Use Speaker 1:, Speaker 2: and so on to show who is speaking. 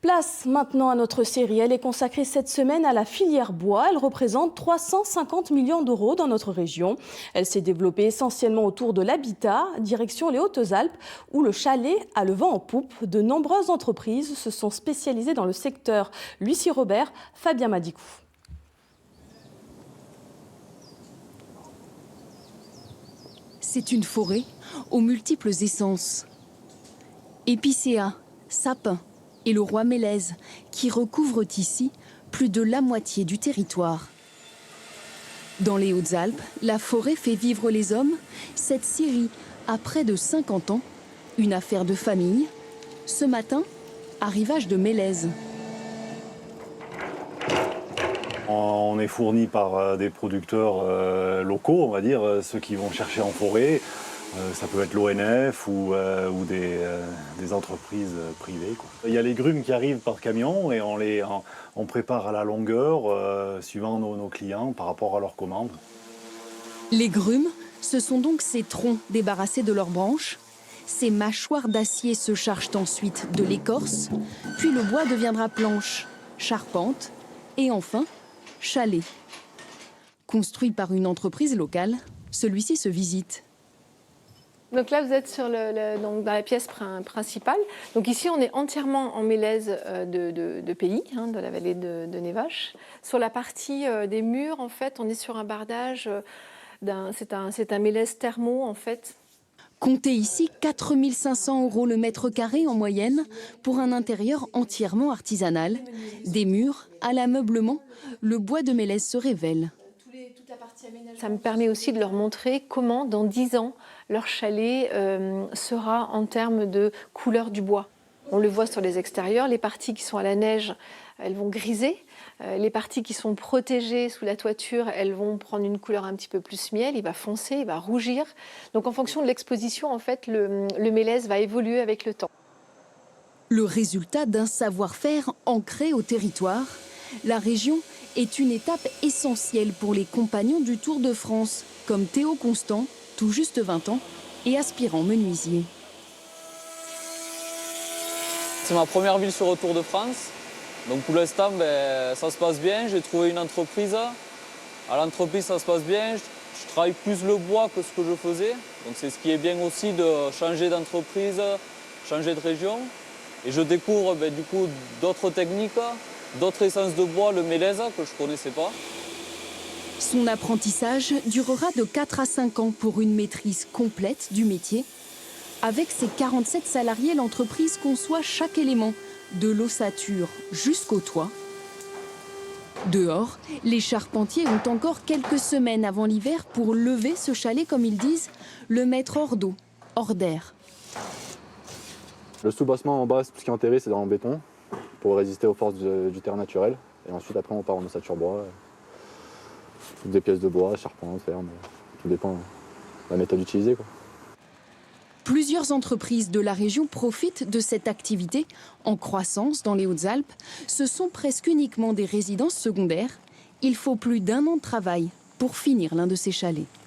Speaker 1: Place maintenant à notre série. Elle est consacrée cette semaine à la filière bois. Elle représente 350 millions d'euros dans notre région. Elle s'est développée essentiellement autour de l'habitat, direction les Hautes-Alpes, où le chalet a le vent en poupe. De nombreuses entreprises se sont spécialisées dans le secteur. Lucie Robert, Fabien Madikou.
Speaker 2: C'est une forêt aux multiples essences. Épicéas, sapins et le roi mélèze qui recouvrent ici plus de la moitié du territoire. Dans les Hautes-Alpes, la forêt fait vivre les hommes. Cette scierie a près de 50 ans, une affaire de famille. Ce matin, arrivage de mélèze.
Speaker 3: On est fourni par des producteurs locaux, on va dire, ceux qui vont chercher en forêt. Ça peut être l'ONF ou des entreprises privées, quoi. Il y a les grumes qui arrivent par camion et on prépare à la longueur, suivant nos clients par rapport à leurs commandes.
Speaker 2: Les grumes, ce sont donc ces troncs débarrassés de leurs branches. Ces mâchoires d'acier se chargent ensuite de l'écorce, puis le bois deviendra planche, charpente et enfin chalet. Construit par une entreprise locale, celui-ci se visite.
Speaker 4: Donc là, vous êtes donc dans la pièce principale. Donc ici, on est entièrement en mélèze de pays, de la vallée de Nevache. Sur la partie des murs, en fait, on est sur un bardage, c'est un mélèze thermo, en fait.
Speaker 2: Comptez ici 4 500 € le mètre carré en moyenne pour un intérieur entièrement artisanal. Des murs à l'ameublement, le bois de mélèze se révèle.
Speaker 4: Ça me permet aussi de leur montrer comment, dans 10 ans, leur chalet sera en termes de couleur du bois. On le voit sur les extérieurs, les parties qui sont à la neige, elles vont griser. Les parties qui sont protégées sous la toiture, elles vont prendre une couleur un petit peu plus miel, il va foncer, il va rougir. Donc en fonction de l'exposition, en fait, le mélèze va évoluer avec le temps.
Speaker 2: Le résultat d'un savoir-faire ancré au territoire, la région est une étape essentielle pour les compagnons du Tour de France, comme Théo Constant, tout juste 20 ans, et aspirant menuisier.
Speaker 5: C'est ma première ville sur le Tour de France. Donc pour l'instant, ça se passe bien. J'ai trouvé une entreprise. À l'entreprise, ça se passe bien. Je travaille plus le bois que ce que je faisais. Donc c'est ce qui est bien aussi de changer d'entreprise, changer de région. Et je découvre du coup d'autres techniques, d'autres essences de bois, le mélèze, que je ne connaissais pas.
Speaker 2: Son apprentissage durera de 4 à 5 ans pour une maîtrise complète du métier. Avec ses 47 salariés, l'entreprise conçoit chaque élément, de l'ossature jusqu'au toit. Dehors, les charpentiers ont encore quelques semaines avant l'hiver pour lever ce chalet, comme ils disent, le mettre hors d'eau, hors d'air.
Speaker 6: Le soubassement en bas, tout ce qui est enterré, c'est dans le béton, pour résister aux forces du terrain naturel. Et ensuite, après, on part en ossature bois. Toutes des pièces de bois, charpente, ferme, tout dépend de la méthode utilisée, quoi.
Speaker 2: Plusieurs entreprises de la région profitent de cette activité en croissance dans les Hautes-Alpes. Ce sont presque uniquement des résidences secondaires. Il faut plus d'1 an de travail pour finir l'un de ces chalets.